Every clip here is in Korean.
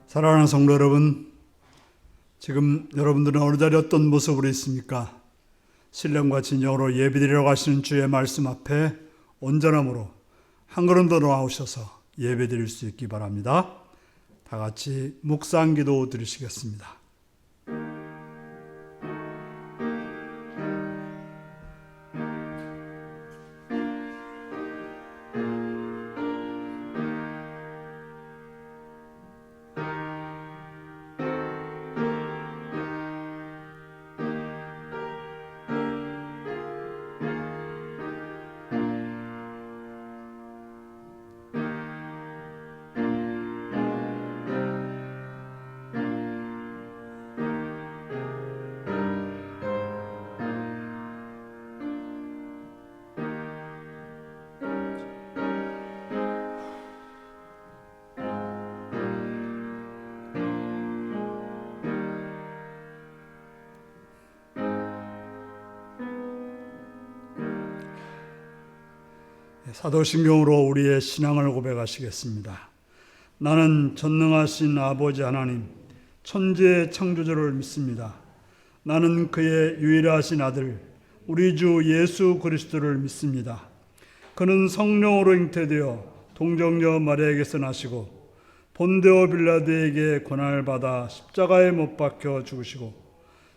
사랑하는 성도 여러분, 지금 여러분들은 어느 자리 어떤 모습으로 있습니까? 신령과 진정으로 예배드리려고 하시는 주의 말씀 앞에 온전함으로 한 걸음 더 나오셔서 예배드릴 수 있기 바랍니다. 다 같이 묵상기도 드리시겠습니다. 사도신경으로 우리의 신앙을 고백하시겠습니다. 나는 전능하신 아버지 하나님, 천지의 창조주를 믿습니다. 나는 그의 유일하신 아들, 우리 주 예수 그리스도를 믿습니다. 그는 성령으로 잉태되어 동정녀 마리아에게서 나시고 본데오 빌라도에게 고난을 받아 십자가에 못 박혀 죽으시고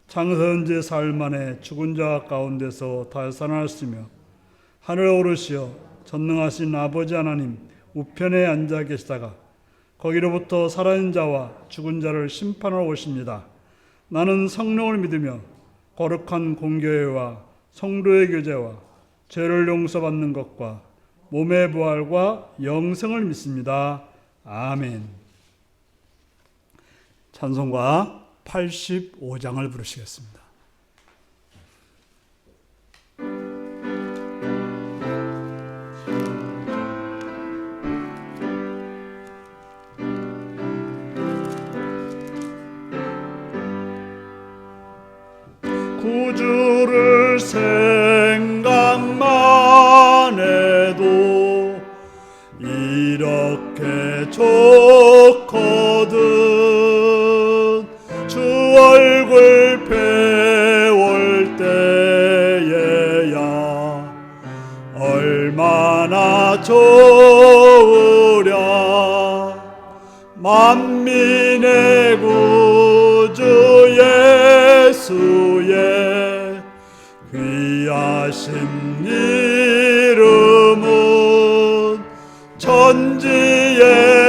장사한 지 사흘 만에 죽은 자 가운데서 달살하셨으며 하늘에 오르시어 전능하신 아버지 하나님 우편에 앉아 계시다가 거기로부터 살아있는 자와 죽은 자를 심판하러 오십니다. 나는 성령을 믿으며 거룩한 공교회와 성도의 교제와 죄를 용서받는 것과 몸의 부활과 영생을 믿습니다. 아멘. 찬송가 85장을 부르시겠습니다. 구주를 생각만 해도 이렇게 좋거든. 주 얼굴 배울 때에야 얼마나 좋으랴. 만민의 구주 예수의 귀하신 이름은 천지에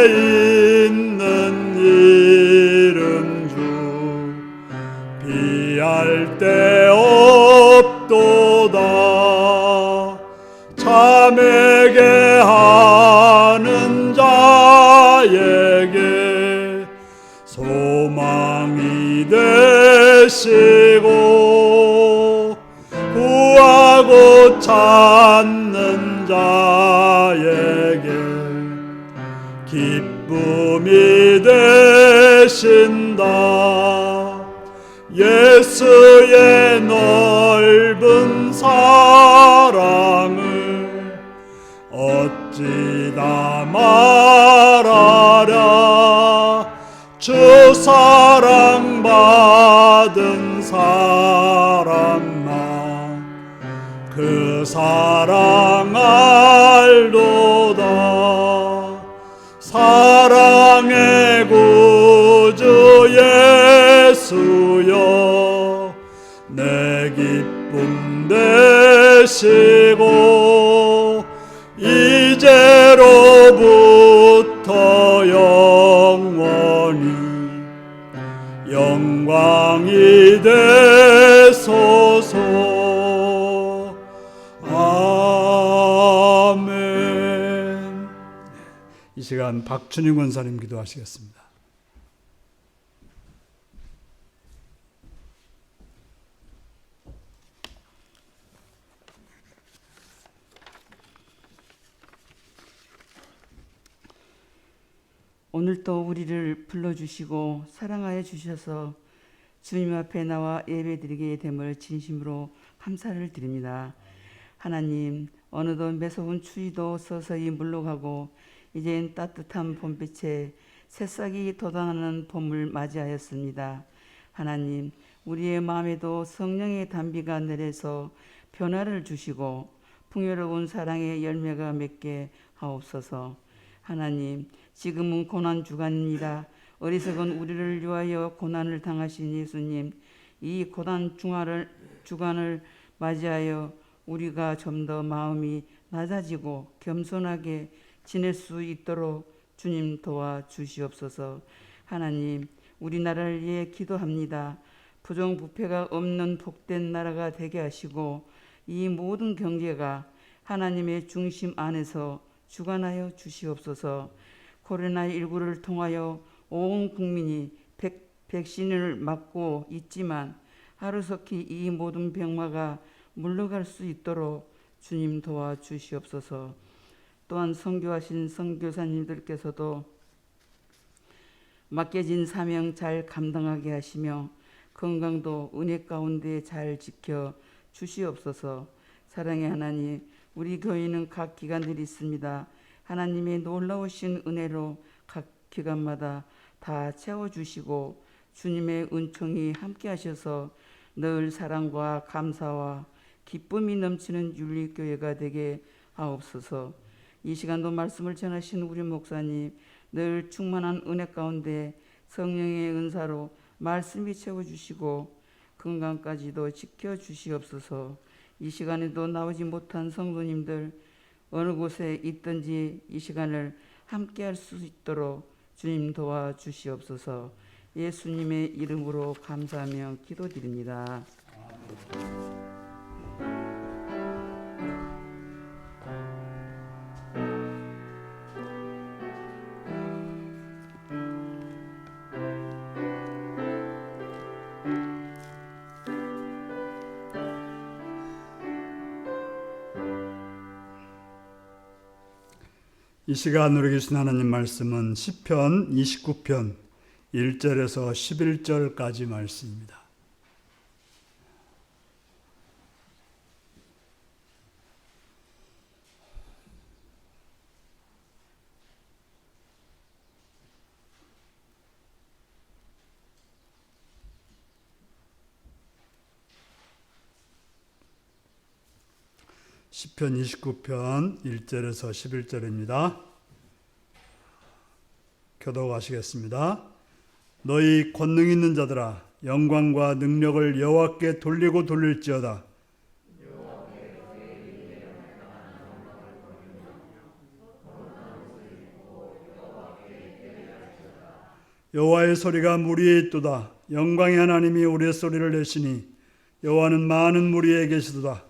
있는 이름 중 비할 데 없도다. 참에게 하는 자에게 소망이 되시고 구하고 찾는 자에게 기쁨이 되신다. 예수의 넓은 사랑을 어찌 다 말하랴. 주 사랑 받은 사람만 그 사랑 알도다. 사랑의 구주 예수여 내 기쁨 되시고 이제로부터 영원히 영광이 되소서. 아멘. 이 시간 박춘희 권사님 기도하시겠습니다. 오늘도 우리를 불러주시고 사랑하여 주셔서 주님 앞에 나와 예배드리게 됨을 진심으로 감사를 드립니다. 하나님, 어느덧 매서운 추위도 서서히 물러가고 이젠 따뜻한 봄빛에 새싹이 돋아나는 봄을 맞이하였습니다. 하나님, 우리의 마음에도 성령의 단비가 내려서 변화를 주시고 풍요로운 사랑의 열매가 맺게 하옵소서. 하나님, 지금은 고난 주간입니다. 어리석은 우리를 위하여 고난을 당하신 예수님, 이 고난 주간을 맞이하여 우리가 좀 더 마음이 낮아지고 겸손하게 지낼 수 있도록 주님 도와주시옵소서. 하나님, 우리나라를 위해 기도합니다. 부정부패가 없는 복된 나라가 되게 하시고 이 모든 경제가 하나님의 중심 안에서 주관하여 주시옵소서. 코로나19를 통하여 온 국민이 백신을 맞고 있지만 하루속히 이 모든 병마가 물러갈 수 있도록 주님 도와주시옵소서. 또한 선교하신 선교사님들께서도 맡겨진 사명 잘 감당하게 하시며 건강도 은혜 가운데 잘 지켜 주시옵소서. 사랑의 하나님, 우리 교회는 각 기관들이 있습니다. 하나님의 놀라우신 은혜로 각 기관마다 다 채워주시고 주님의 은총이 함께 하셔서 늘 사랑과 감사와 기쁨이 넘치는 윤리교회가 되게 하옵소서. 이 시간도 말씀을 전하신 우리 목사님, 늘 충만한 은혜 가운데 성령의 은사로 말씀이 채워주시고 건강까지도 지켜주시옵소서. 이 시간에도 나오지 못한 성도님들 어느 곳에 있든지 이 시간을 함께할 수 있도록 주님 도와주시옵소서. 예수님의 이름으로 감사하며 기도드립니다. 이 시간 우리 계신 하나님 말씀은 시편 29편 1절에서 11절까지 말씀입니다. 시편 29편 1절에서 11절입니다. 교독하시겠습니다. 너희 권능 있는 자들아, 영광과 능력을 여호와께 돌리고 돌릴지어다. 여호와의 소리가 무리에 있도다. 영광의 하나님이 우리의 소리를 내시니 여호와는 많은 무리에 계시도다.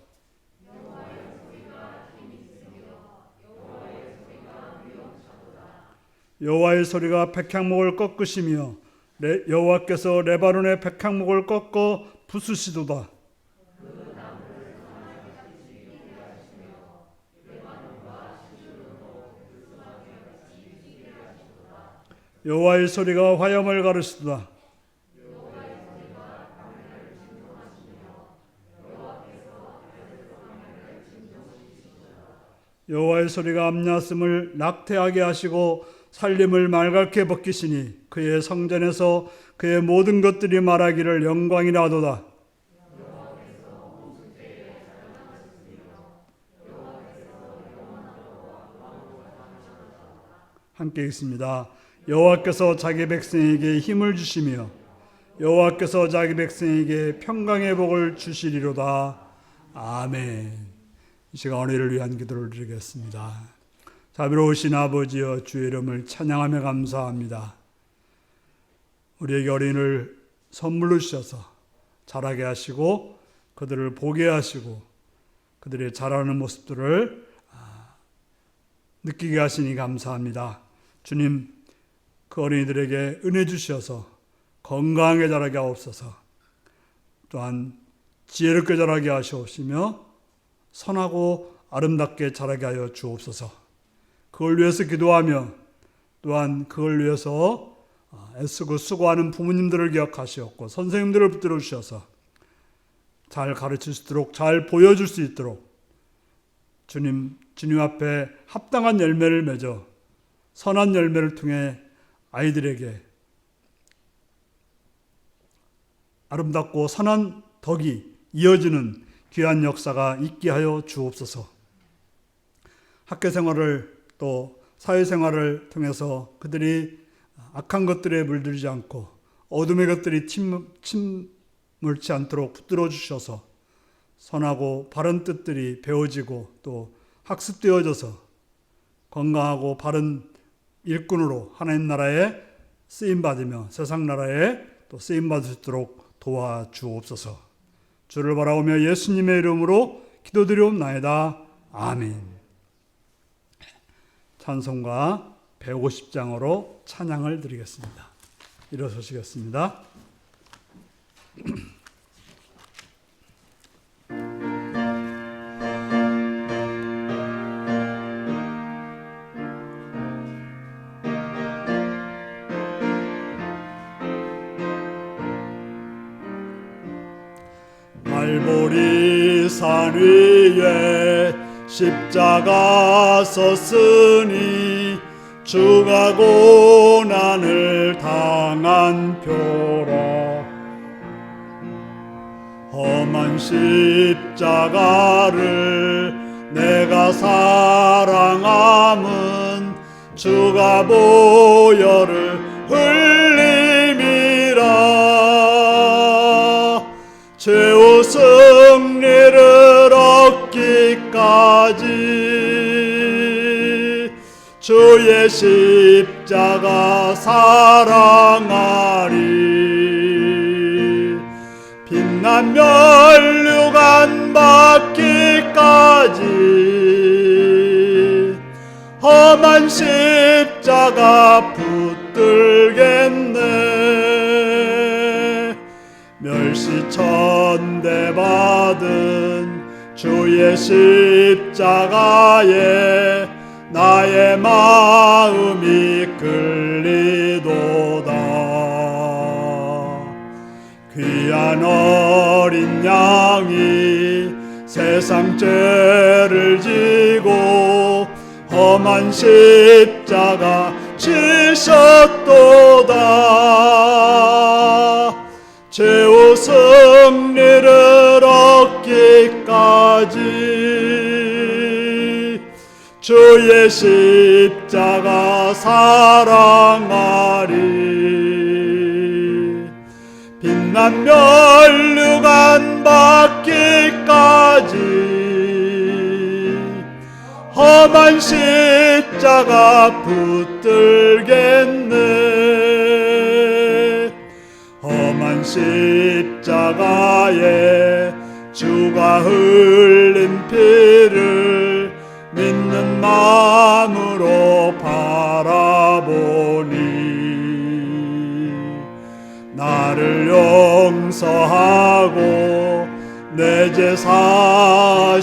여호와의 소리가 백향목을 꺾으시며 여호와께서 레바논의 백향목을 꺾어 부수시도다. 여호와의 소리가 화염을 가르시도다. 여호와의 소리가 암야슴을 낙태하게 하시고 살림을 말갛게 벗기시니 그의 성전에서 그의 모든 것들이 말하기를 영광이라도다. 함께 읽습니다. 여호와께서 자기 백성에게 힘을 주시며 여호와께서 자기 백성에게 평강의 복을 주시리로다. 아멘. 이 시간 은혜를 위한 기도를 드리겠습니다. 자비로우신 아버지여, 주의 이름을 찬양하며 감사합니다. 우리에게 어린이를 선물로 주셔서 자라게 하시고 그들을 보게 하시고 그들의 자라는 모습들을 느끼게 하시니 감사합니다. 주님, 그 어린이들에게 은혜 주셔서 건강하게 자라게 하옵소서. 또한 지혜롭게 자라게 하시옵시며 선하고 아름답게 자라게 하여 주옵소서. 그걸 위해서 기도하며 또한 그걸 위해서 애쓰고 수고하는 부모님들을 기억하시옵고 선생님들을 붙들어 주셔서 잘 가르칠 수 있도록, 잘 보여줄 수 있도록 주님 앞에 합당한 열매를 맺어 선한 열매를 통해 아이들에게 아름답고 선한 덕이 이어지는 귀한 역사가 있게 하여 주옵소서. 학교 생활을 또 사회생활을 통해서 그들이 악한 것들에 물들지 않고 어둠의 것들이 침몰치 않도록 붙들어 주셔서 선하고 바른 뜻들이 배워지고 또 학습되어져서 건강하고 바른 일꾼으로 하나님 나라에 쓰임받으며 세상 나라에 또 쓰임받을 수 있도록 도와주옵소서. 주를 바라오며 예수님의 이름으로 기도드리옵나이다. 아멘. 찬송가 150장으로 찬양을 드리겠습니다. 일어서시겠습니다. 말보리산 위에 십자가 섰으니 주가 고난을 당한 표라. 험한 십자가를 내가 사랑함은 주가 보혈을 흘림이라. 최후 승리를 얻기까지 주의 십자가 사랑하리. 빛난 면류관 받기까지 험한 십자가 붙들겠네. 멸시천대 받은 주의 십자가에 나의 마음이 끌리도다. 귀한 어린 양이 세상 죄를 지고 험한 십자가 지셨도다. 최후 승리를 얻기까지 주의 십자가 사랑하리. 빛난 면류관 받기까지 험한 십자가 붙들겠네. 험한 십자가에 주가 흘린 피를 믿는 마음으로 바라보니 나를 용서하고 내 죄 사시려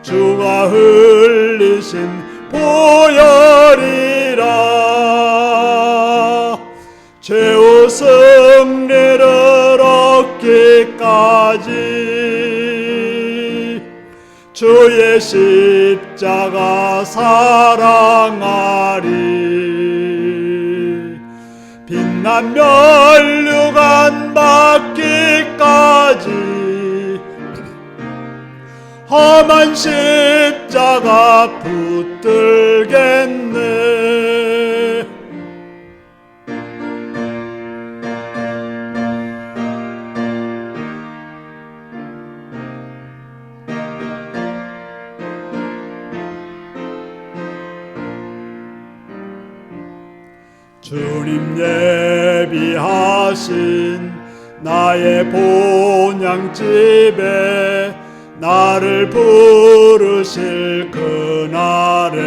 주가 흘리신 보혈이라. 최후 승리를 얻기까지 주의 십자가 사랑하리. 빛난 면류관 받기까지 험한 십자가 붙들겠네. 주님 예비하신 나의 본향집에 나를 부르실 그날에는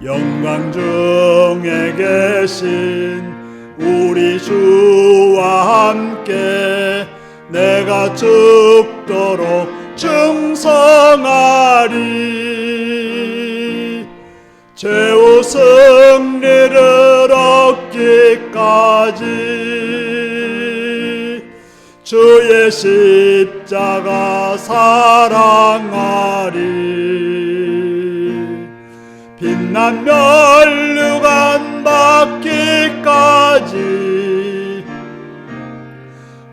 영광 중에 계신 우리 주와 함께 내가 죽도록 충성하리. 최후 승리를 얻기까지 주의 십자가 사랑하리. 빛 난 멸류관 받기까지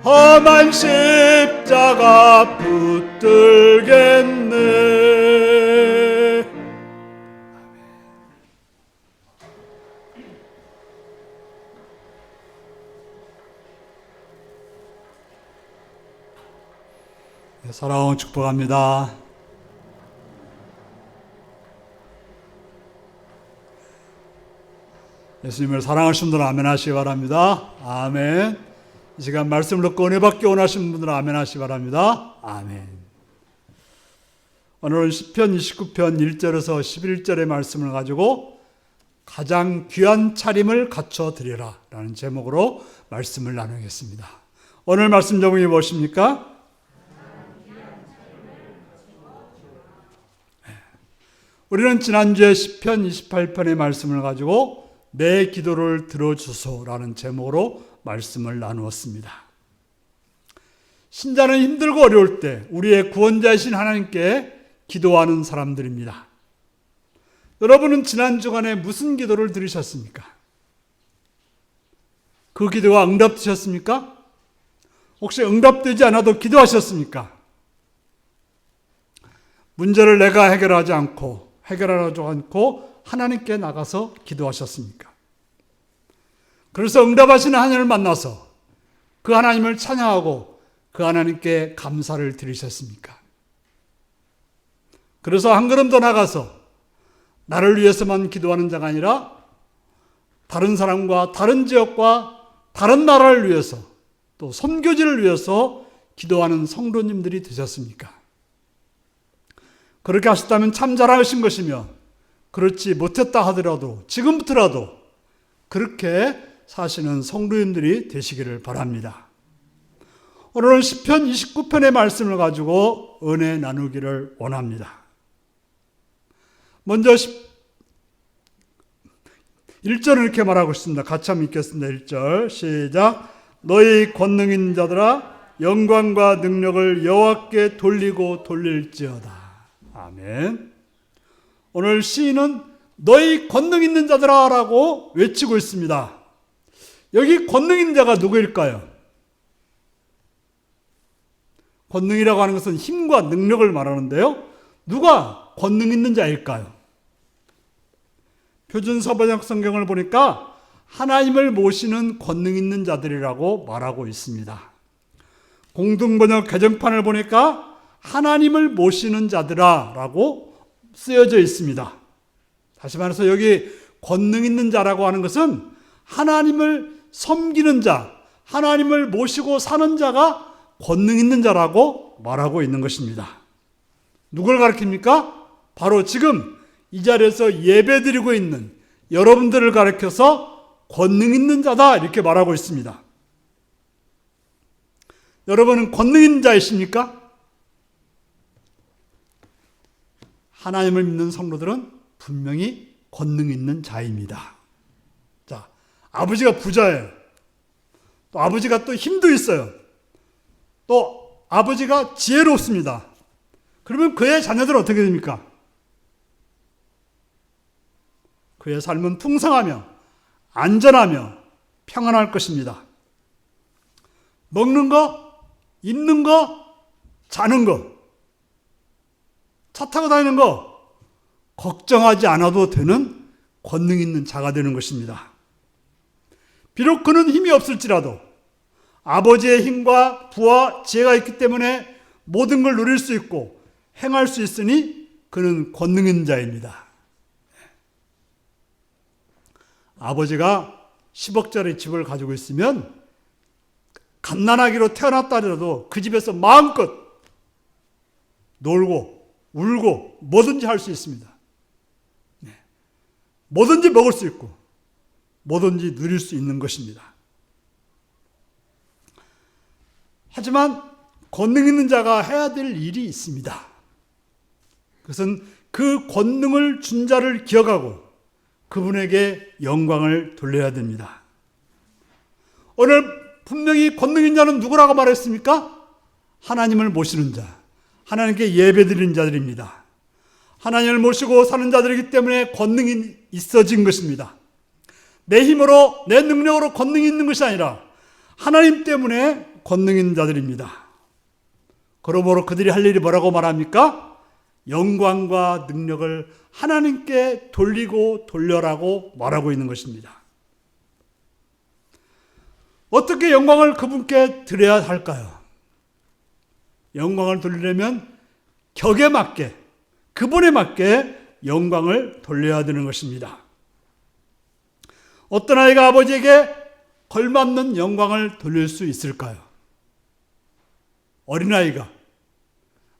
험한 십자가 붙들겠네. 사랑하고 축복합니다. 예수님을 사랑하시는 분들은 아멘 하시기 바랍니다. 아멘. 이 시간 말씀을 듣고 은혜 받기 원하시는 분들은 아멘 하시기 바랍니다. 아멘. 오늘은 시편 29편 1절에서 11절의 말씀을 가지고 가장 귀한 차림을 갖춰드리라 라는 제목으로 말씀을 나누겠습니다. 오늘 말씀 제목이 무엇입니까? 우리는 지난주에 시편 28편의 말씀을 가지고 내 기도를 들어주소라는 제목으로 말씀을 나누었습니다. 신자는 힘들고 어려울 때 우리의 구원자이신 하나님께 기도하는 사람들입니다. 여러분은 지난 주간에 무슨 기도를 들으셨습니까? 그 기도가 응답되셨습니까? 혹시 응답되지 않아도 기도하셨습니까? 문제를 내가 해결하지 않고 하나님께 나가서 기도하셨습니까? 그래서 응답하시는 하나님을 만나서 그 하나님을 찬양하고 그 하나님께 감사를 드리셨습니까? 그래서 한 걸음 더 나가서 나를 위해서만 기도하는 자가 아니라 다른 사람과 다른 지역과 다른 나라를 위해서 또 선교지를 위해서 기도하는 성도님들이 되셨습니까? 그렇게 하셨다면 참 잘하신 것이며 그렇지 못했다 하더라도 지금부터라도 그렇게 사시는 성도님들이 되시기를 바랍니다. 오늘은 시편 29편의 말씀을 가지고 은혜 나누기를 원합니다. 먼저 1절은 이렇게 말하고 있습니다. 같이 한번 읽겠습니다. 1절 시작. 너희 권능 있는 자들아 영광과 능력을 여호와께 돌리고 돌릴지어다. 아멘. 오늘 시인은 너희 권능 있는 자들아 라고 외치고 있습니다. 여기 권능 있는 자가 누구일까요? 권능이라고 하는 것은 힘과 능력을 말하는데요. 누가 권능 있는 자일까요? 표준서번역 성경을 보니까 하나님을 모시는 권능 있는 자들이라고 말하고 있습니다. 공동번역 개정판을 보니까 하나님을 모시는 자들아 라고 쓰여져 있습니다. 다시 말해서 여기 권능 있는 자라고 하는 것은 하나님을 섬기는 자, 하나님을 모시고 사는 자가 권능 있는 자라고 말하고 있는 것입니다. 누굴 가리킵니까? 바로 지금 이 자리에서 예배드리고 있는 여러분들을 가리켜서 권능 있는 자다 이렇게 말하고 있습니다. 여러분은 권능 있는 자이십니까? 하나님을 믿는 성도들은 분명히 권능 있는 자입니다. 자, 아버지가 부자예요. 또 아버지가 또 힘도 있어요. 또 아버지가 지혜롭습니다. 그러면 그의 자녀들은 어떻게 됩니까? 그의 삶은 풍성하며 안전하며 평안할 것입니다. 먹는 거, 입는 거, 자는 거, 차 타고 다니는 거 걱정하지 않아도 되는 권능 있는 자가 되는 것입니다. 비록 그는 힘이 없을지라도 아버지의 힘과 부와 지혜가 있기 때문에 모든 걸 누릴 수 있고 행할 수 있으니 그는 권능 있는 자입니다. 아버지가 10억짜리 집을 가지고 있으면 갓난아기로 태어났다 하더라도 그 집에서 마음껏 놀고 울고 뭐든지 할 수 있습니다. 뭐든지 먹을 수 있고 뭐든지 누릴 수 있는 것입니다. 하지만 권능 있는 자가 해야 될 일이 있습니다. 그것은 그 권능을 준 자를 기억하고 그분에게 영광을 돌려야 됩니다. 오늘 분명히 권능 있는 자는 누구라고 말했습니까? 하나님을 모시는 자, 하나님께 예배드리는 자들입니다. 하나님을 모시고 사는 자들이기 때문에 권능이 있어진 것입니다. 내 힘으로, 내 능력으로 권능이 있는 것이 아니라 하나님 때문에 권능 있는 자들입니다. 그러므로 그들이 할 일이 뭐라고 말합니까? 영광과 능력을 하나님께 돌리고 돌려라고 말하고 있는 것입니다. 어떻게 영광을 그분께 드려야 할까요? 영광을 돌리려면 격에 맞게, 그분에 맞게 영광을 돌려야 되는 것입니다. 어떤 아이가 아버지에게 걸맞는 영광을 돌릴 수 있을까요? 어린아이가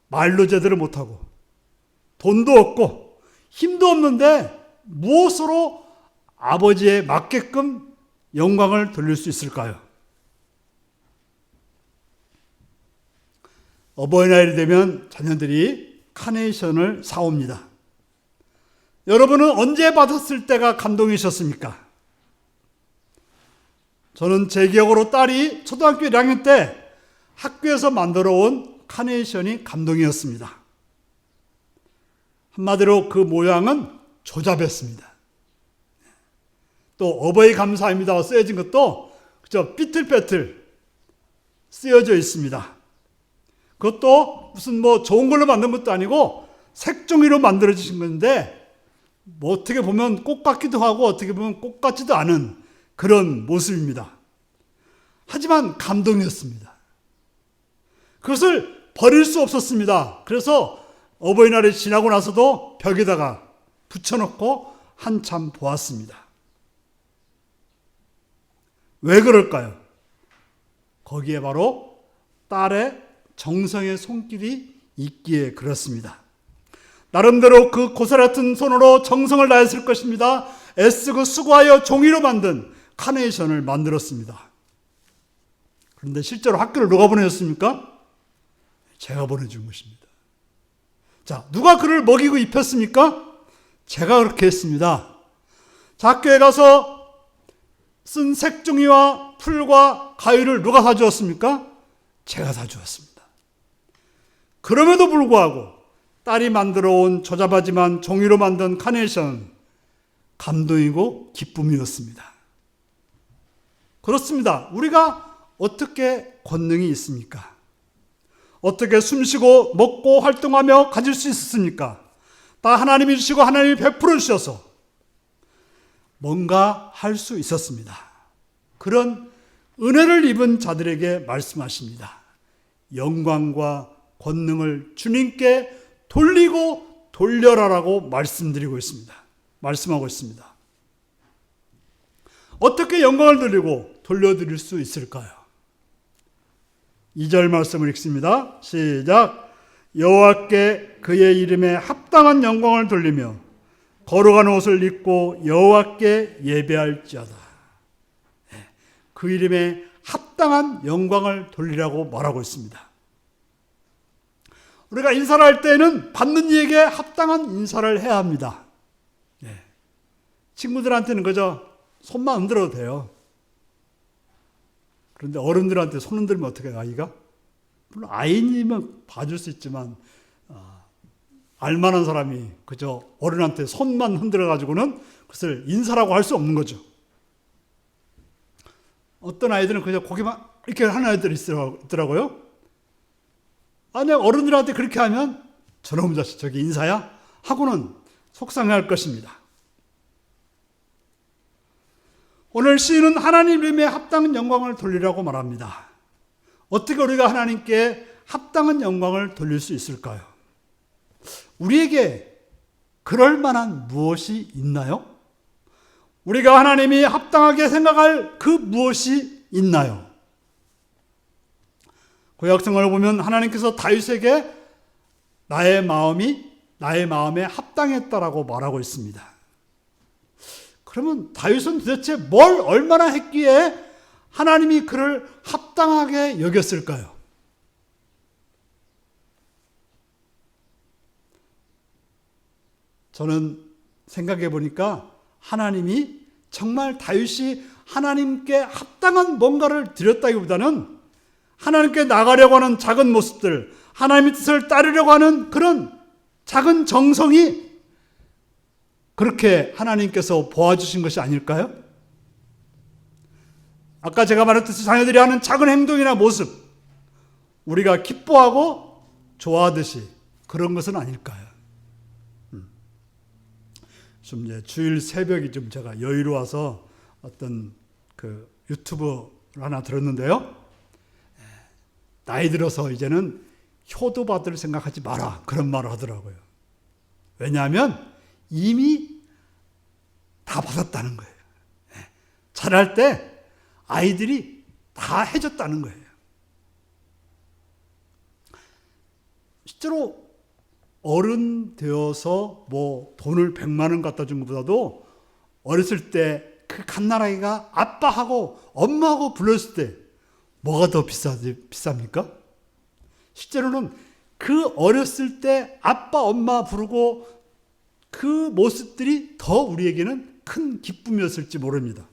말도 제대로 못하고 돈도 없고 힘도 없는데 무엇으로 아버지에 맞게끔 영광을 돌릴 수 있을까요? 어버이날이 되면 자녀들이 카네이션을 사옵니다. 여러분은 언제 받았을 때가 감동이셨습니까? 저는 제 기억으로 딸이 초등학교 1학년 때 학교에서 만들어 온 카네이션이 감동이었습니다. 한마디로 그 모양은 조잡했습니다. 또 어버이 감사합니다 쓰여진 것도 그저 삐뚤빼뚤 쓰여져 있습니다. 그것도 무슨 좋은 걸로 만든 것도 아니고 색종이로 만들어지신 건데 어떻게 보면 꽃 같기도 하고 어떻게 보면 꽃 같지도 않은 그런 모습입니다. 하지만 감동이었습니다. 그것을 버릴 수 없었습니다. 그래서 어버이날이 지나고 나서도 벽에다가 붙여놓고 한참 보았습니다. 왜 그럴까요? 거기에 바로 딸의 정성의 손길이 있기에 그렇습니다. 나름대로 그 고사리 같은 손으로 정성을 다했을 것입니다. 애쓰고 수고하여 종이로 만든 카네이션을 만들었습니다. 그런데 실제로 학교를 누가 보내줬습니까? 제가 보내준 것입니다. 자, 누가 그를 먹이고 입혔습니까? 제가 그렇게 했습니다. 자, 학교에 가서 쓴 색종이와 풀과 가위를 누가 사주었습니까? 제가 사주었습니다. 그럼에도 불구하고 딸이 만들어 온 조잡하지만 종이로 만든 카네이션, 감동이고 기쁨이었습니다. 그렇습니다. 우리가 어떻게 권능이 있습니까? 어떻게 숨쉬고 먹고 활동하며 가질 수 있었습니까? 다 하나님이 주시고 하나님이 베풀어 주셔서 뭔가 할 수 있었습니다. 그런 은혜를 입은 자들에게 말씀하십니다. 영광과 권능을 주님께 돌리고 돌려라라고 말씀드리고 있습니다. 말씀하고 있습니다. 어떻게 영광을 돌리고 돌려드릴 수 있을까요? 2절 말씀을 읽습니다. 시작. 여호와께 그의 이름에 합당한 영광을 돌리며 거룩한 옷을 입고 여호와께 예배할지어다. 그 이름에 합당한 영광을 돌리라고 말하고 있습니다. 우리가 인사를 할 때는 받는 이에게 합당한 인사를 해야 합니다. 친구들한테는 그저 손만 흔들어도 돼요. 그런데 어른들한테 손 흔들면 어떻게 해요, 아이가? 물론 아이면 봐줄 수 있지만 알만한 사람이 그저 어른한테 손만 흔들어가지고는 그것을 인사라고 할 수 없는 거죠. 어떤 아이들은 그냥 고개만 이렇게 하는 아이들이 있더라고요. 아니, 어른들한테 그렇게 하면 저놈 자식 저기 인사야? 하고는 속상해할 것입니다. 오늘 시인은 하나님 이름에 합당한 영광을 돌리라고 말합니다. 어떻게 우리가 하나님께 합당한 영광을 돌릴 수 있을까요? 우리에게 그럴 만한 무엇이 있나요? 우리가 하나님이 합당하게 생각할 그 무엇이 있나요? 구약성경을 보면 하나님께서 다윗에게 나의 마음에 합당했다라고 말하고 있습니다. 그러면 다윗은 도대체 뭘 얼마나 했기에 하나님이 그를 합당하게 여겼을까요? 저는 생각해 보니까 하나님이 정말 다윗이 하나님께 합당한 뭔가를 드렸다기보다는 하나님께 나가려고 하는 작은 모습들, 하나님의 뜻을 따르려고 하는 그런 작은 정성이 그렇게 하나님께서 보아주신 것이 아닐까요? 아까 제가 말했듯이 자녀들이 하는 작은 행동이나 모습, 우리가 기뻐하고 좋아하듯이 그런 것은 아닐까요? 좀 이제 주일 새벽이 좀 제가 여유로워서 어떤 그 유튜브를 하나 들었는데요. 나이 들어서 이제는 효도 받을 생각하지 마라, 그런 말을 하더라고요. 왜냐하면 이미 다 받았다는 거예요. 자랄 때 아이들이 다 해줬다는 거예요. 실제로 어른 되어서 뭐 돈을 100만 원 갖다 준 것보다도 어렸을 때 그 갓난아이가 아빠하고 엄마하고 불렀을 때 뭐가 더 비쌉니까? 실제로는 그 어렸을 때 아빠 엄마 부르고 그 모습들이 더 우리에게는 큰 기쁨이었을지 모릅니다.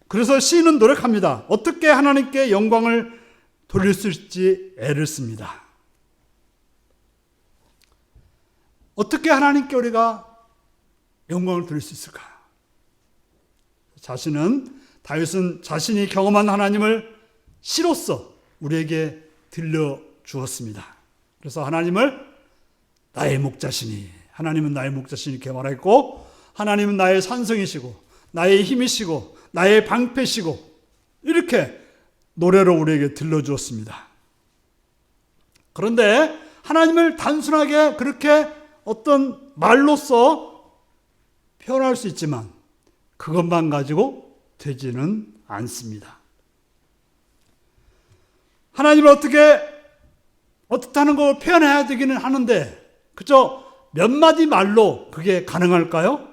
그래서 시인은 노력합니다. 어떻게 하나님께 영광을 돌릴 수 있을지 애를 씁니다. 어떻게 하나님께 우리가 영광을 돌릴 수 있을까? 다윗은 자신이 경험한 하나님을 시로써 우리에게 들려주었습니다. 그래서 하나님은 나의 목자시니 이렇게 말했고, 하나님은 나의 산성이시고 나의 힘이시고 나의 방패시고, 이렇게 노래로 우리에게 들려주었습니다. 그런데 하나님을 단순하게 그렇게 어떤 말로써 표현할 수 있지만 그것만 가지고 되지는 않습니다. 하나님을 어떻다는 걸 표현해야 되기는 하는데 그저 몇 마디 말로 그게 가능할까요?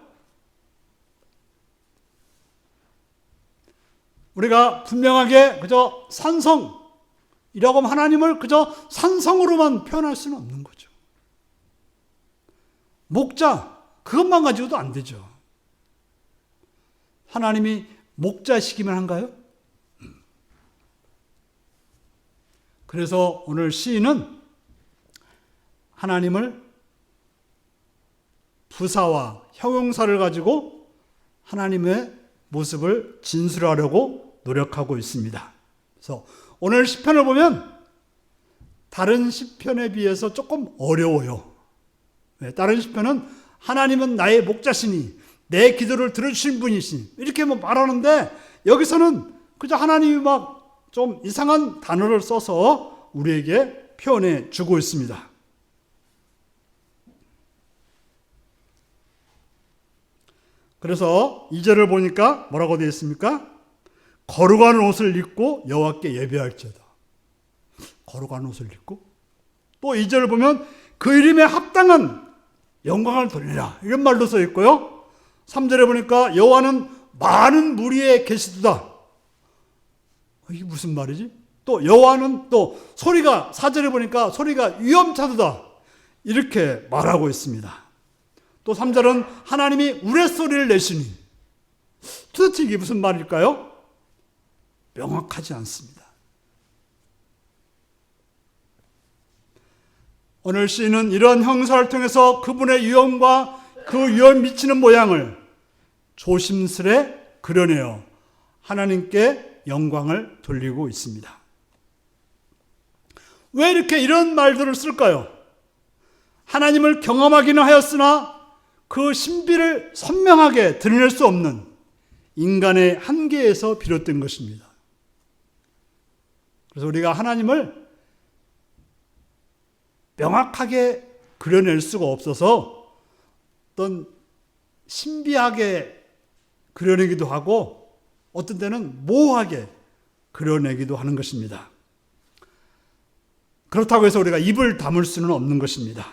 우리가 분명하게 그저 산성이라고 하면 하나님을 그저 산성으로만 표현할 수는 없는 거죠. 목자, 그것만 가지고도 안 되죠. 하나님이 목자시기만 한가요? 그래서 오늘 시인은 하나님을 부사와 형용사를 가지고 하나님의 모습을 진술하려고 노력하고 있습니다. 그래서 오늘 시편을 보면 다른 시편에 비해서 조금 어려워요. 다른 시편은 하나님은 나의 목자시니 내 기도를 들어주신 분이시니 이렇게 말하는데, 여기서는 그저 하나님이 막 좀 이상한 단어를 써서 우리에게 표현해 주고 있습니다. 그래서 2절을 보니까 뭐라고 되어 있습니까? 거룩한 옷을 입고 여호와께 예배할지어다. 거룩한 옷을 입고, 또 2절을 보면 그 이름에 합당한 영광을 돌리라, 이런 말도 써 있고요. 3절에 보니까 여호와는 많은 무리에 계시도다. 이게 무슨 말이지? 또 여호와는 또 소리가, 4절에 보니까 소리가 위엄차도다, 이렇게 말하고 있습니다. 또 3절은 하나님이 우레소리를 내시니, 도대체 이게 무슨 말일까요? 명확하지 않습니다. 오늘 시인은 이런 형사를 통해서 그분의 위엄과 그 위엄 미치는 모양을 조심스레 그려내어 하나님께 영광을 돌리고 있습니다. 왜 이렇게 이런 말들을 쓸까요? 하나님을 경험하기는 하였으나 그 신비를 선명하게 드러낼 수 없는 인간의 한계에서 비롯된 것입니다. 그래서 우리가 하나님을 명확하게 그려낼 수가 없어서 어떤 신비하게 그려내기도 하고 어떤 때는 모호하게 그려내기도 하는 것입니다. 그렇다고 해서 우리가 입을 다물 수는 없는 것입니다.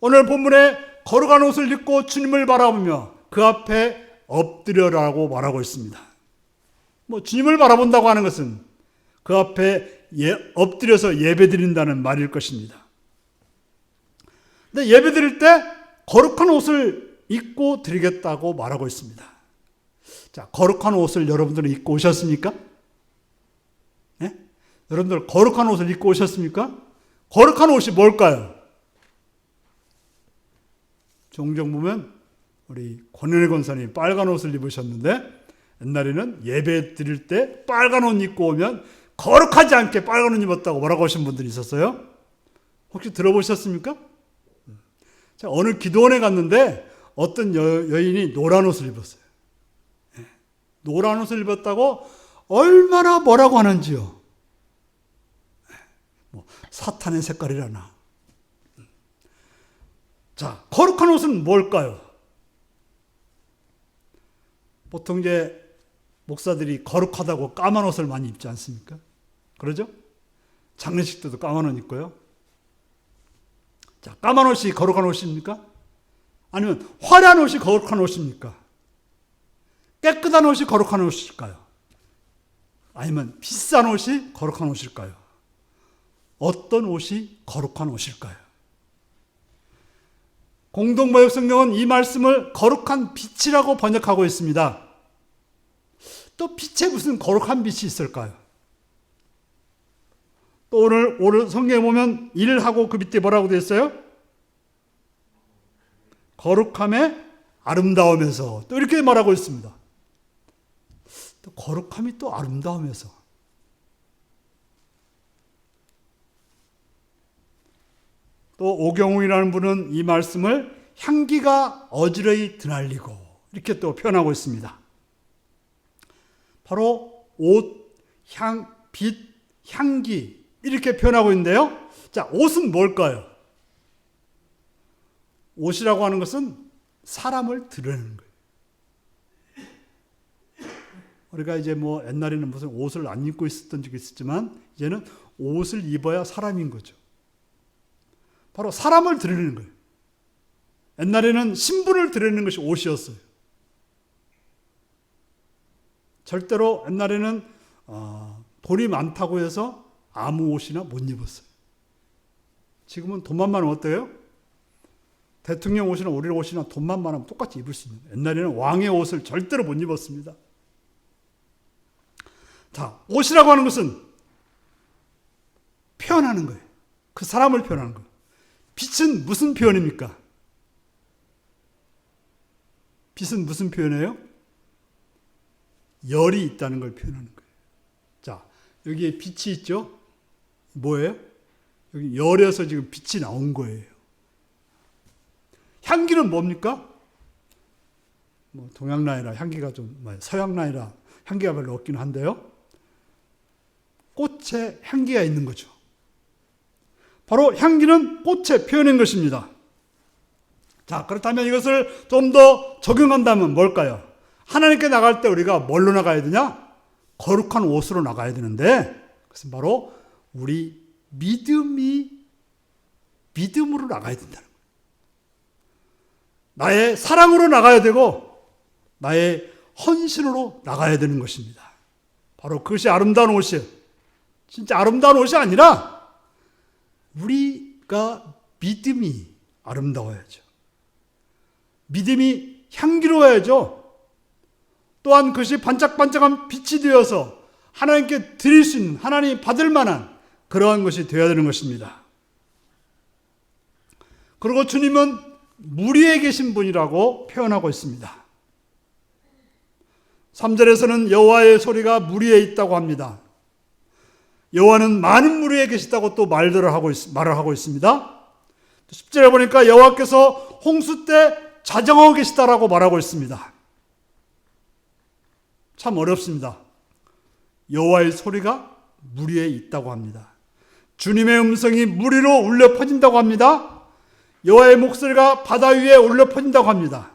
오늘 본문에 거룩한 옷을 입고 주님을 바라보며 그 앞에 엎드려라고 말하고 있습니다. 주님을 바라본다고 하는 것은 그 앞에 엎드려서 예배드린다는 말일 것입니다. 근데 예배드릴 때 거룩한 옷을 입고 드리겠다고 말하고 있습니다. 자, 거룩한 옷을 여러분들은 입고 오셨습니까? 네? 여러분들 거룩한 옷을 입고 오셨습니까? 거룩한 옷이 뭘까요? 종종 보면 우리 권은혜 권사님이 빨간 옷을 입으셨는데 옛날에는 예배 드릴 때 빨간 옷 입고 오면 거룩하지 않게 빨간 옷 입었다고 뭐라고 하신 분들이 있었어요. 혹시 들어보셨습니까? 제가 어느 기도원에 갔는데 어떤 여인이 노란 옷을 입었어요. 노란 옷을 입었다고 얼마나 뭐라고 하는지요. 사탄의 색깔이라나. 자, 거룩한 옷은 뭘까요? 보통 이제 목사들이 거룩하다고 까만 옷을 많이 입지 않습니까? 그러죠? 장례식 때도 까만 옷 입고요. 자, 까만 옷이 거룩한 옷입니까? 아니면 화려한 옷이 거룩한 옷입니까? 깨끗한 옷이 거룩한 옷일까요? 아니면 비싼 옷이 거룩한 옷일까요? 어떤 옷이 거룩한 옷일까요? 공동번역 성경은 이 말씀을 거룩한 빛이라고 번역하고 있습니다. 또 빛에 무슨 거룩한 빛이 있을까요? 또 오늘 성경에 보면 1하고 그 밑에 뭐라고 되어 있어요? 거룩함의 아름다움에서 또 이렇게 말하고 있습니다. 또 거룩함이 또 아름다움에서. 또 오경웅이라는 분은 이 말씀을 향기가 어지러이 드날리고 이렇게 또 표현하고 있습니다. 바로 옷, 향, 빛, 향기 이렇게 표현하고 있는데요. 자, 옷은 뭘까요? 옷이라고 하는 것은 사람을 드러내는 거예요. 우리가 이제 뭐 옛날에는 무슨 옷을 안 입고 있었던 적이 있었지만 이제는 옷을 입어야 사람인 거죠. 바로 사람을 드러내는 거예요. 옛날에는 신분을 드러내는 것이 옷이었어요. 절대로 옛날에는 돈이 많다고 해서 아무 옷이나 못 입었어요. 지금은 돈만 많으면 어때요? 대통령 옷이나 우리 옷이나 돈만 많으면 똑같이 입을 수 있는 거예요. 옛날에는 왕의 옷을 절대로 못 입었습니다. 자, 옷이라고 하는 것은 표현하는 거예요. 그 사람을 표현하는 거예요. 빛은 무슨 표현입니까? 빛은 무슨 표현이에요? 열이 있다는 걸 표현하는 거예요. 자, 여기에 빛이 있죠? 뭐예요? 여기 열에서 지금 빛이 나온 거예요. 향기는 뭡니까? 뭐 동양나이라 향기가 좀, 서양나이라 향기가 별로 없긴 한데요. 꽃에 향기가 있는 거죠. 바로 향기는 꽃에 표현한 것입니다. 자, 그렇다면 이것을 좀 더 적용한다면 뭘까요? 하나님께 나갈 때 우리가 뭘로 나가야 되냐? 거룩한 옷으로 나가야 되는데, 그것은 바로 우리 믿음으로 나가야 된다는 거예요. 나의 사랑으로 나가야 되고, 나의 헌신으로 나가야 되는 것입니다. 바로 그것이 아름다운 옷이에요. 진짜 아름다운 옷이 아니라, 우리가 믿음이 아름다워야죠. 믿음이 향기로워야죠. 또한 그것이 반짝반짝한 빛이 되어서 하나님께 드릴 수 있는, 하나님이 받을 만한 그러한 것이 되어야 되는 것입니다. 그리고 주님은 물 위에 계신 분이라고 표현하고 있습니다. 3절에서는 여호와의 소리가 물 위에 있다고 합니다. 여호와는 많은 물 위에 계시다고 또 말을 하고 있습니다. 10절에 보니까 여호와께서 홍수 때 자정하고 계시다라고 말하고 있습니다. 참 어렵습니다. 여호와의 소리가 물 위에 있다고 합니다. 주님의 음성이 물 위로 울려 퍼진다고 합니다. 여호와의 목소리가 바다 위에 울려 퍼진다고 합니다.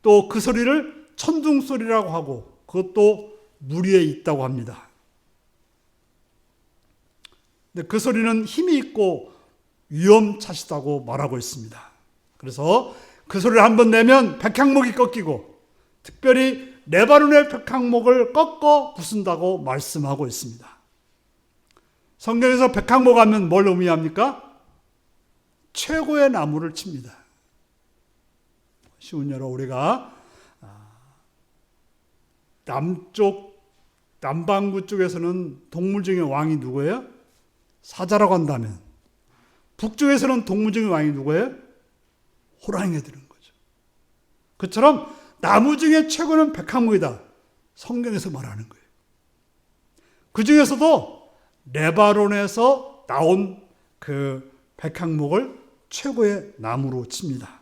또 그 소리를 천둥 소리라고 하고 그것도 물 위에 있다고 합니다. 근데 그 소리는 힘이 있고 위험차시다고 말하고 있습니다. 그래서 그 소리를 한번 내면 백향목이 꺾이고 특별히 레바논의 백향목을 꺾어 부순다고 말씀하고 있습니다. 성경에서 백향목 하면 뭘 의미합니까? 최고의 나무를 칩니다. 쉬운 예로 우리가 남반구 쪽에서는 동물 중에 왕이 누구예요? 사자라고 한다면, 북쪽에서는 동물 중에 왕이 누구예요? 호랑이가 되는 거죠. 그처럼 나무 중에 최고는 백합목이다. 성경에서 말하는 거예요. 그 중에서도 레바논에서 나온 그 백합목을 최고의 나무로 칩니다.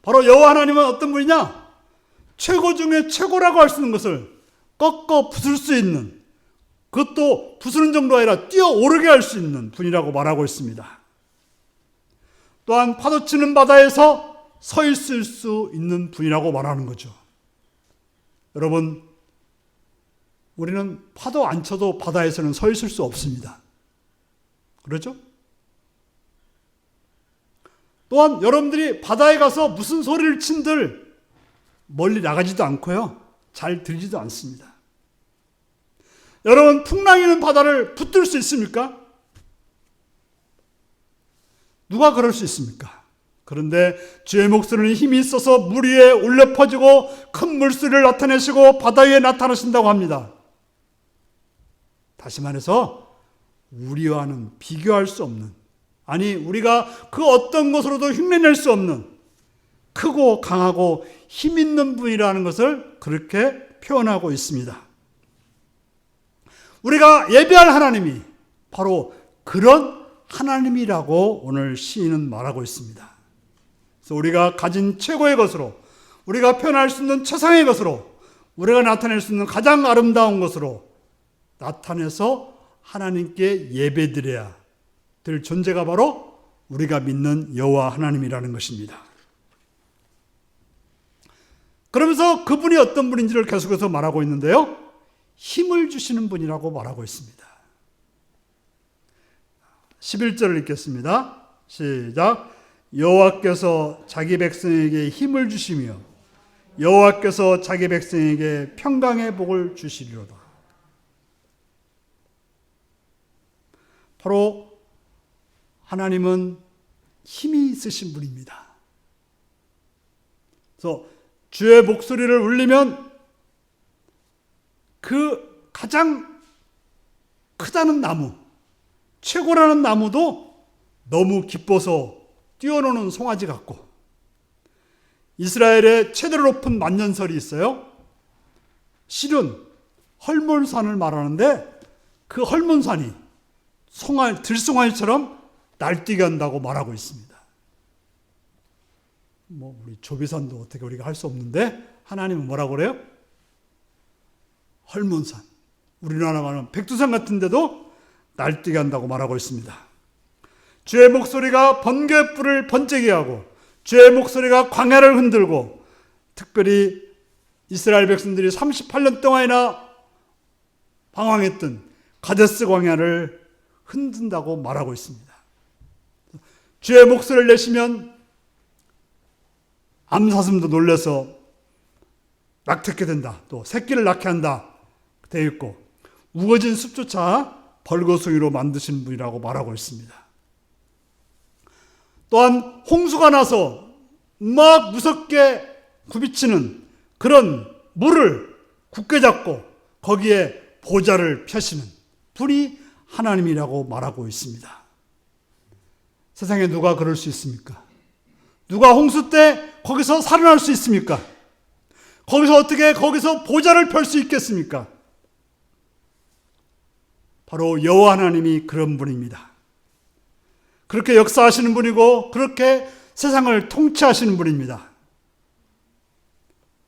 바로 여호와 하나님은 어떤 분이냐? 최고 중에 최고라고 할 수 있는 것을 꺾어 부술 수 있는, 그것도 부수는 정도가 아니라 뛰어오르게 할 수 있는 분이라고 말하고 있습니다. 또한 파도치는 바다에서 서 있을 수 있는 분이라고 말하는 거죠. 여러분, 우리는 파도 안 쳐도 바다에서는 서 있을 수 없습니다. 그렇죠? 또한 여러분들이 바다에 가서 무슨 소리를 친들 멀리 나가지도 않고요. 잘 들리지도 않습니다. 여러분, 풍랑이 있는 바다를 붙들 수 있습니까? 누가 그럴 수 있습니까? 그런데 주의 목소리는 힘이 있어서 물 위에 울려 퍼지고 큰 물소리를 나타내시고 바다 위에 나타나신다고 합니다. 다시 말해서 우리와는 비교할 수 없는, 아니 우리가 그 어떤 것으로도 흉내낼 수 없는 크고 강하고 힘 있는 분이라는 것을 그렇게 표현하고 있습니다. 우리가 예배할 하나님이 바로 그런 하나님이라고 오늘 시인은 말하고 있습니다. 그래서 우리가 가진 최고의 것으로, 우리가 표현할 수 있는 최상의 것으로, 우리가 나타낼 수 있는 가장 아름다운 것으로 나타내서 하나님께 예배드려야 될 존재가 바로 우리가 믿는 여호와 하나님이라는 것입니다. 그러면서 그분이 어떤 분인지를 계속해서 말하고 있는데요. 힘을 주시는 분이라고 말하고 있습니다. 11절을 읽겠습니다. 시작. 여호와께서 자기 백성에게 힘을 주시며 여호와께서 자기 백성에게 평강의 복을 주시리로다. 바로 하나님은 힘이 있으신 분입니다. 그래서 주의 목소리를 울리면 그 가장 크다는 나무, 최고라는 나무도 너무 기뻐서 뛰어노는 송아지 같고, 이스라엘의 최대로 높은 만년설이 있어요. 실은 헐몬산을 말하는데 그 헐몬산이 들송아지처럼 날뛰게 한다고 말하고 있습니다. 우리 조비산도 어떻게 우리가 할 수 없는데 하나님은 뭐라고 그래요? 헐몬산, 우리나라 말하면 백두산 같은데도 날뛰게 한다고 말하고 있습니다. 주의 목소리가 번개의 뿔을 번쩍게 하고 주의 목소리가 광야를 흔들고, 특별히 이스라엘 백성들이 38년 동안이나 방황했던 가데스 광야를 흔든다고 말하고 있습니다. 주의 목소리를 내시면 암사슴도 놀라서 낙태케 된다, 또 새끼를 낳게 한다 되어 있고, 우거진 숲조차 벌거숭이로 만드신 분이라고 말하고 있습니다. 또한 홍수가 나서 막 무섭게 굽이치는 그런 물을 굳게 잡고 거기에 보좌를 펴시는 분이 하나님이라고 말하고 있습니다. 세상에 누가 그럴 수 있습니까? 누가 홍수 때 거기서 살아날 수 있습니까? 거기서 보좌를 펼 수 있겠습니까? 바로 여호와 하나님이 그런 분입니다. 그렇게 역사하시는 분이고 그렇게 세상을 통치하시는 분입니다.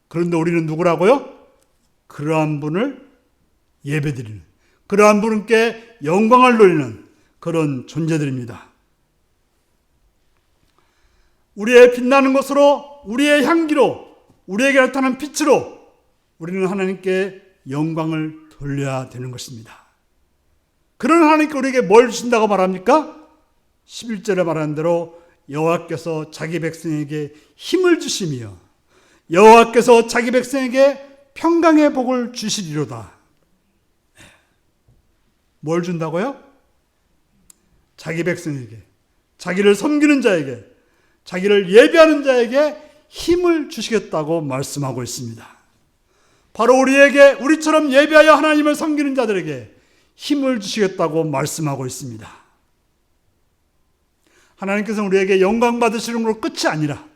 그런데 우리는 누구라고요? 그러한 분을 예배드리는, 그러한 분께 영광을 돌리는 그런 존재들입니다. 우리의 빛나는 것으로, 우리의 향기로, 우리에게 나타나는 빛으로 우리는 하나님께 영광을 돌려야 되는 것입니다. 그런 하나님께 우리에게 뭘 주신다고 말합니까? 11절에 말한 대로 여호와께서 자기 백성에게 힘을 주시며 여호와께서 자기 백성에게 평강의 복을 주시리로다. 뭘 준다고요? 자기 백성에게, 자기를 섬기는 자에게, 자기를 예배하는 자에게 힘을 주시겠다고 말씀하고 있습니다. 바로 우리처럼 예배하여 하나님을 섬기는 자들에게 힘을 주시겠다고 말씀하고 있습니다. 하나님께서는 우리에게 영광 받으시는 것으로 끝이 아니라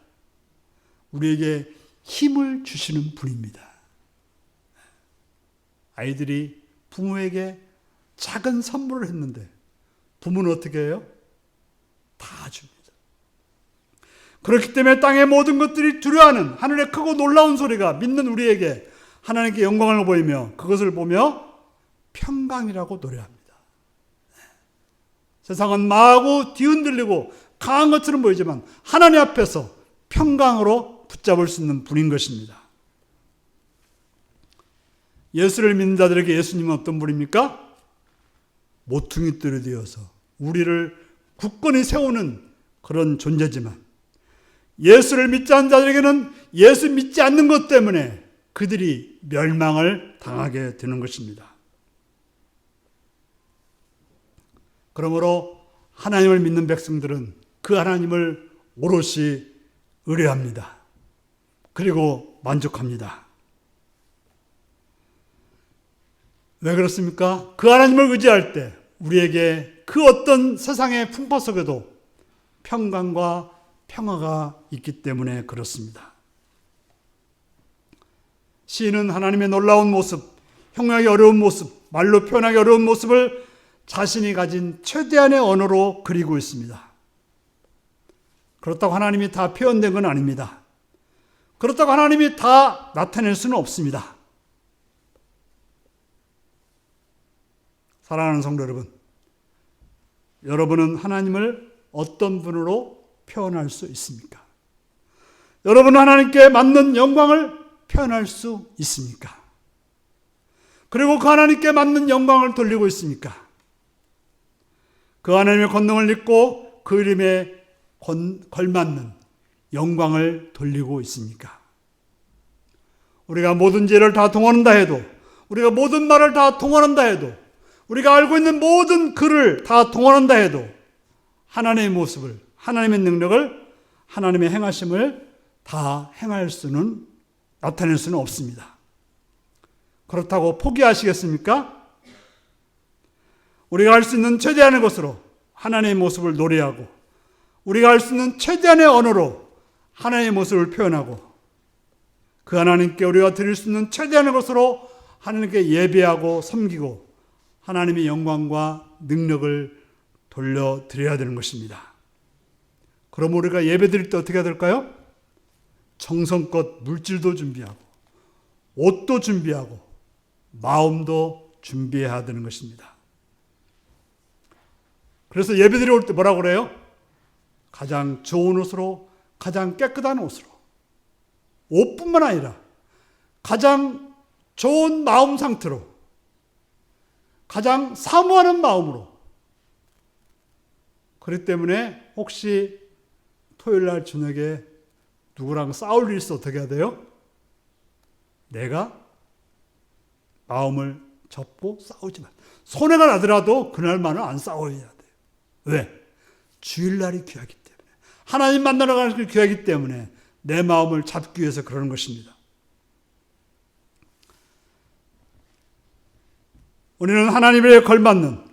우리에게 힘을 주시는 분입니다. 아이들이 부모에게 작은 선물을 했는데 부모는 어떻게 해요? 다 줍니다. 그렇기 때문에 땅의 모든 것들이 두려워하는 하늘의 크고 놀라운 소리가 믿는 우리에게 하나님께 영광을 보이며 그것을 보며 평강이라고 노래합니다. 세상은 마하고 뒤흔들리고 강한 것처럼 보이지만 하나님 앞에서 평강으로 붙잡을 수 있는 분인 것입니다. 예수를 믿는 자들에게 예수님은 어떤 분입니까? 모퉁이돌이 되어서 우리를 굳건히 세우는 그런 존재지만 예수를 믿지 않는 자들에게는 예수 믿지 않는 것 때문에 그들이 멸망을 당하게 되는 것입니다. 그러므로 하나님을 믿는 백성들은 그 하나님을 오롯이 의뢰합니다. 그리고 만족합니다. 왜 그렇습니까? 그 하나님을 의지할 때 우리에게 그 어떤 세상의 풍파 속에도 평강과 평화가 있기 때문에 그렇습니다. 시인은 하나님의 놀라운 모습, 형용하기 어려운 모습, 말로 표현하기 어려운 모습을 자신이 가진 최대한의 언어로 그리고 있습니다. 그렇다고 하나님이 다 표현된 건 아닙니다. 그렇다고 하나님이 다 나타낼 수는 없습니다. 사랑하는 성도 여러분, 여러분은 하나님을 어떤 분으로 표현할 수 있습니까? 여러분은 하나님께 맞는 영광을 표현할 수 있습니까? 그리고 그 하나님께 맞는 영광을 돌리고 있습니까? 그 하나님의 권능을 믿고 그 이름에 걸맞는 영광을 돌리고 있습니까? 우리가 모든 죄를 다 동원한다 해도, 우리가 모든 말을 다 동원한다 해도, 우리가 알고 있는 모든 글을 다 동원한다 해도 하나님의 모습을, 하나님의 능력을, 하나님의 행하심을 다 나타낼 수는 없습니다. 그렇다고 포기하시겠습니까? 우리가 할 수 있는 최대한의 것으로 하나님의 모습을 노래하고 우리가 할 수 있는 최대한의 언어로 하나님의 모습을 표현하고 그 하나님께 우리가 드릴 수 있는 최대한의 것으로 하나님께 예배하고 섬기고 하나님의 영광과 능력을 돌려드려야 되는 것입니다. 그럼 우리가 예배 드릴 때 어떻게 해야 될까요? 정성껏 물질도 준비하고 옷도 준비하고 마음도 준비해야 되는 것입니다. 그래서 예배 드리러 올 때 뭐라고 그래요? 가장 좋은 옷으로, 가장 깨끗한 옷으로, 옷뿐만 아니라 가장 좋은 마음 상태로, 가장 사모하는 마음으로. 그렇기 때문에 혹시 토요일 날 저녁에 누구랑 싸울 일이 있어 어떻게 해야 돼요? 내가 마음을 접고 싸우지 마. 손해가 나더라도 그날만은 안 싸워야 돼요. 왜? 주일날이 귀하기 때문에, 하나님 만나러 가는 게 귀하기 때문에 내 마음을 잡기 위해서 그러는 것입니다. 우리는 하나님에 걸맞는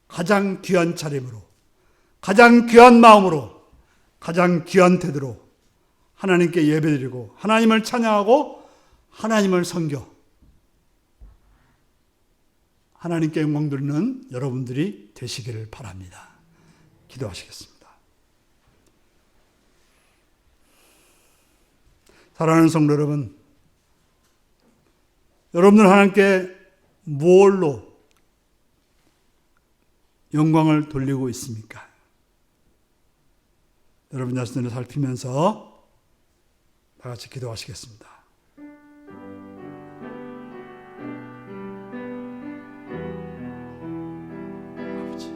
가장 귀한 차림으로, 가장 귀한 마음으로, 가장 귀한 태도로 하나님께 예배드리고 하나님을 찬양하고 하나님을 섬겨 하나님께 영광 돌리는 여러분들이 되시기를 바랍니다. 기도하시겠습니다. 사랑하는 성도 여러분, 여러분들 하나님께 무엇로 영광을 돌리고 있습니까? 여러분 자신을 살피면서 다 같이 기도하시겠습니다. 아버지,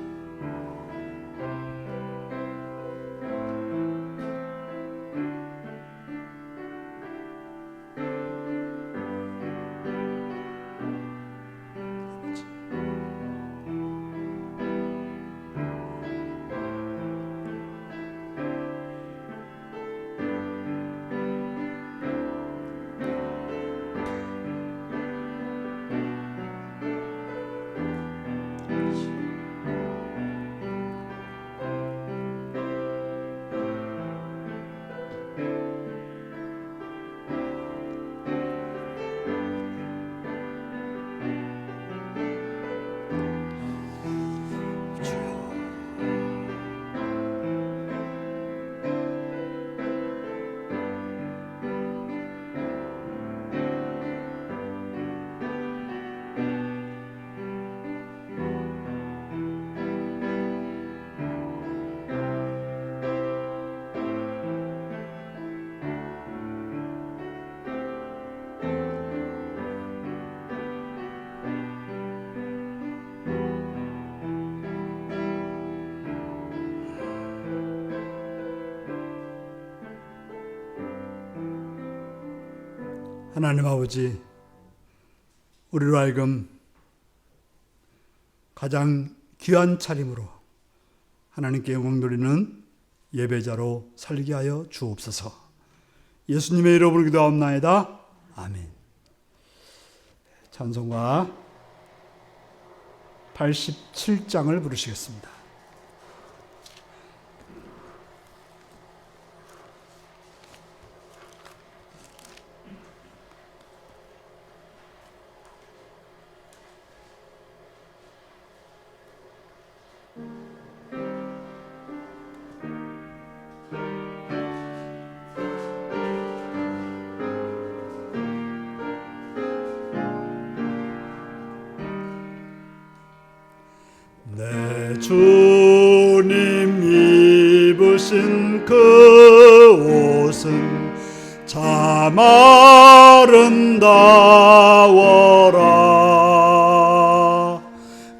하나님 아버지, 우리로 하여금 가장 귀한 차림으로 하나님께 영광 돌리는 예배자로 살게 하여 주옵소서. 예수님의 이름으로 기도하옵나이다. 아멘. 찬송가 87장을 부르시겠습니다. 내 주님 입으신 그 옷은 참 아름다워라.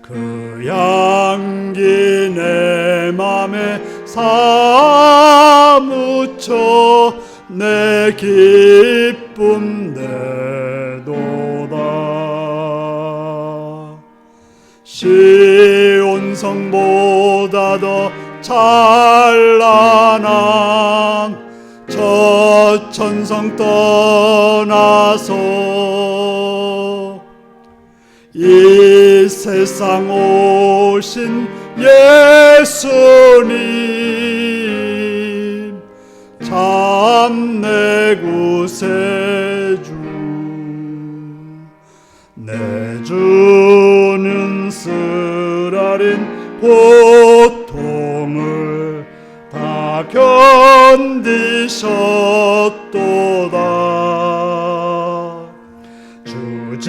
그 향기 내 맘에 사무쳐 내 기쁨 내도다. 시온성보다 더 찬란한 저 천성 떠나서 이 세상 오신 예수님 참 내 구세주. 내 주는 쓰라린 고통을 다 견디셨도다. 주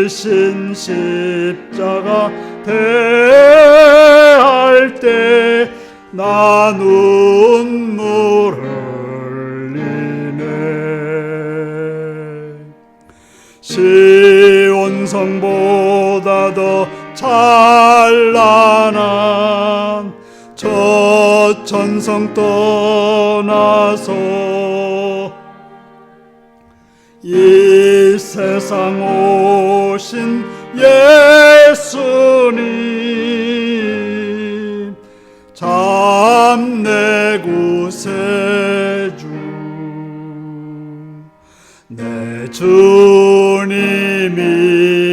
지신 십자가 대할 때 나 눈물 흘리네. 시온성보다 더 찬란한 저 천성 떠나서 이 세상 오신 예수님 참 내 구세주. 내 주님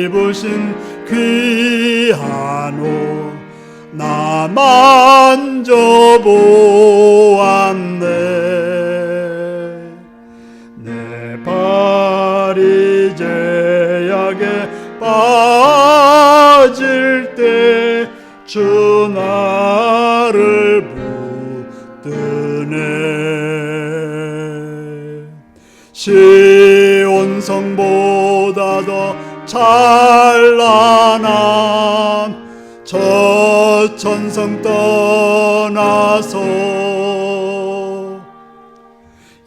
입으신 귀한 옷 나 만져보았네. 내 발이 제약에 빠질 때 주 나를 붙드네. 시온성보다 더 찬란한 저 천성 떠나서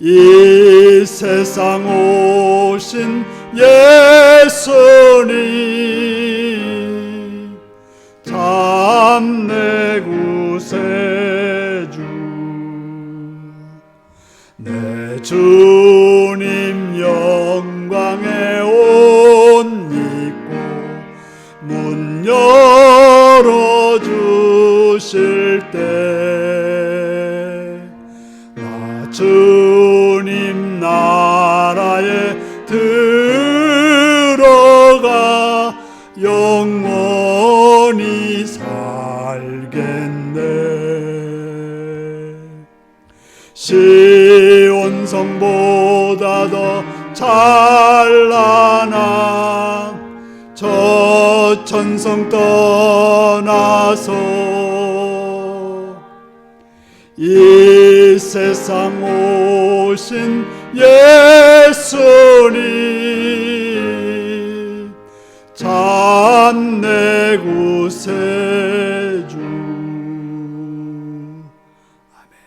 이 세상 오신 예수님 참 내 구세주. 내 주님 영광의 옷 입고 문 열어주실 때 나 주님 나라에 들어가 영원히 살겠네. 시온성보다 더 찬란한 저 천성 떠나서 이 세상 오신 예수님 참 내 구세주. 아멘.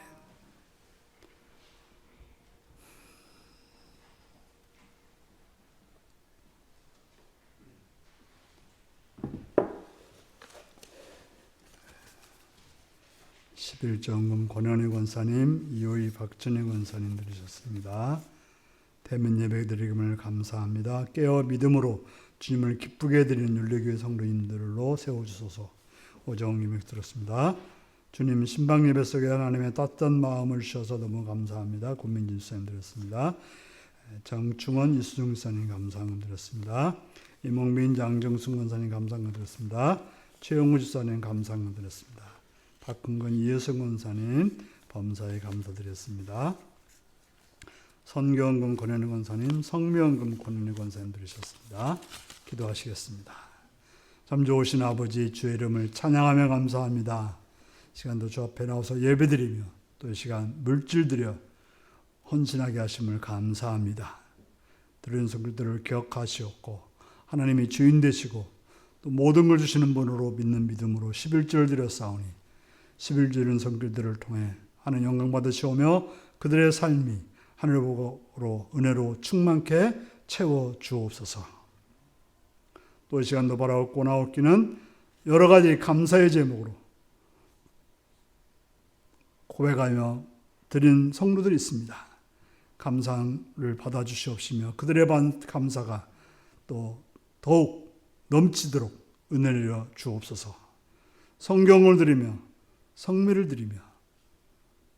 11정금 권현희 권사님, 이호희 박준희 권사님 들으셨습니다. 배면 예배 드리임을 감사합니다. 깨어 믿음으로 주님을 기쁘게 드리는 윤례교회 성도님들로 세워주소서. 오정님이 들었습니다. 주님 신방 예배 속에 하나님의 따뜻한 마음을 주셔서 너무 감사합니다. 권민진 수사님 드렸습니다. 정충원 이수종 지사님 감사함 드렸습니다. 이몽민 장정순 권사님 감사함 드렸습니다. 최영우 지사님 감사함 드렸습니다. 박흥건 이혜성 권사님 범사에 감사드렸습니다. 선교원금 권현희 권사님, 성묘원금 권현희 권사님 들으셨습니다. 기도하시겠습니다. 참 좋으신 아버지, 주의 이름을 찬양하며 감사합니다. 시간도 주 앞에 나와서 예배드리며 또 이 시간 물질드려 헌신하게 하심을 감사합니다. 들은 성들을 기억하시옵고 하나님이 주인 되시고 또 모든 걸 주시는 분으로 믿는 믿음으로 11조를 드렸사오니 11조는 성들들을 통해 하나님 영광 받으시오며 그들의 삶이 하늘보로 은혜로 충만케 채워 주옵소서. 또 이 시간도 바라옵고 나옵기는 여러 가지 감사의 제목으로 고백하며 드린 성도들이 있습니다. 감사를 받아주시옵시며 그들의 감사가 또 더욱 넘치도록 은혜를 내려 주옵소서. 성경을 드리며 성미를 드리며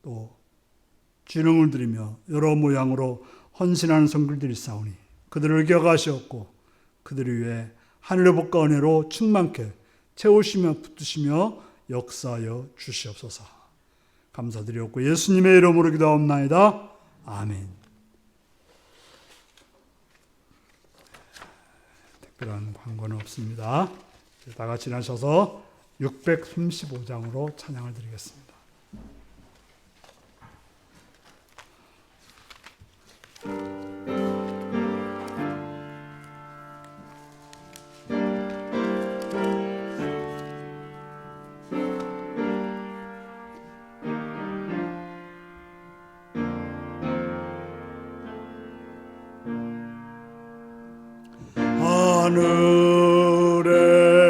또 주능을 드리며 여러 모양으로 헌신하는 성도들이 있사오니 그들을 기억하시옵고 그들을 위해 하늘의 복과 은혜로 충만케 채우시며 붙드시며 역사하여 주시옵소서. 감사드리옵고 예수님의 이름으로 기도하옵나이다. 아멘. 특별한 광고는 없습니다. 다 같이 나셔서 635장으로 찬양을 드리겠습니다.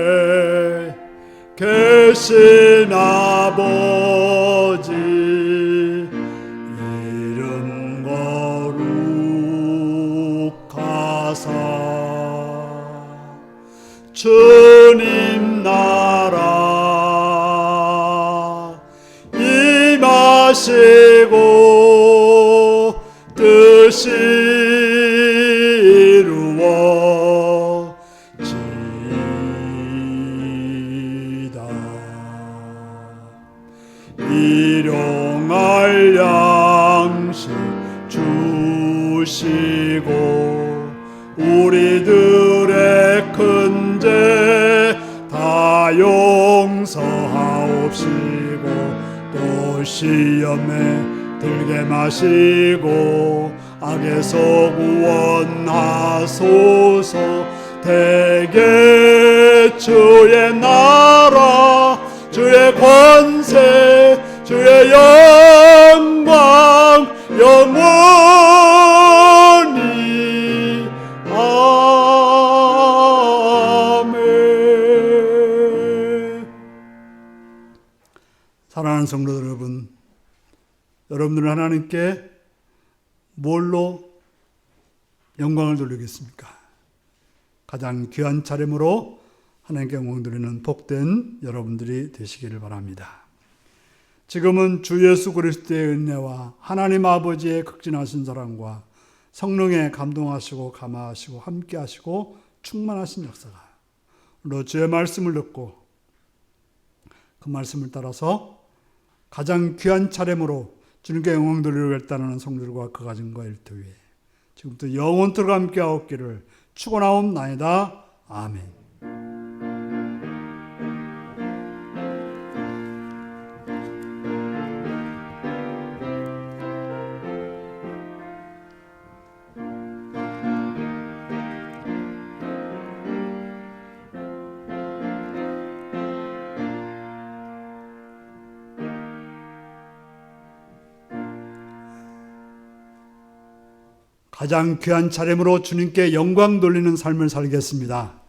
하늘에 계신 아버지 이름 거룩하사 주님 나라 임하시고 뜻이 일용할 양식 주시고 우리들의 큰 죄 다 용서하옵시고 또 시험에 들게 마시고 악에서 구원하소서. 대개 주의 나라 주의 권세 주의 영광 영원히 아멘. 사랑하는 성도 여러분, 여러분들은 하나님께 뭘로 영광을 돌리겠습니까? 가장 귀한 차림으로 하나님께 영광 돌리는 복된 여러분들이 되시기를 바랍니다. 지금은 주 예수 그리스도의 은혜와 하나님 아버지의 극진하신 사랑과 성령의 감동하시고 감화하시고 함께하시고 충만하신 역사가 오늘 주의 말씀을 듣고 그 말씀을 따라서 가장 귀한 차림으로 주님께 영광 돌리겠다는 성도들과 그 가정과 일터 위에 지금부터 영원토록 함께하옵기를 축원하옵나이다. 아멘. 가장 귀한 차림으로 주님께 영광 돌리는 삶을 살겠습니다.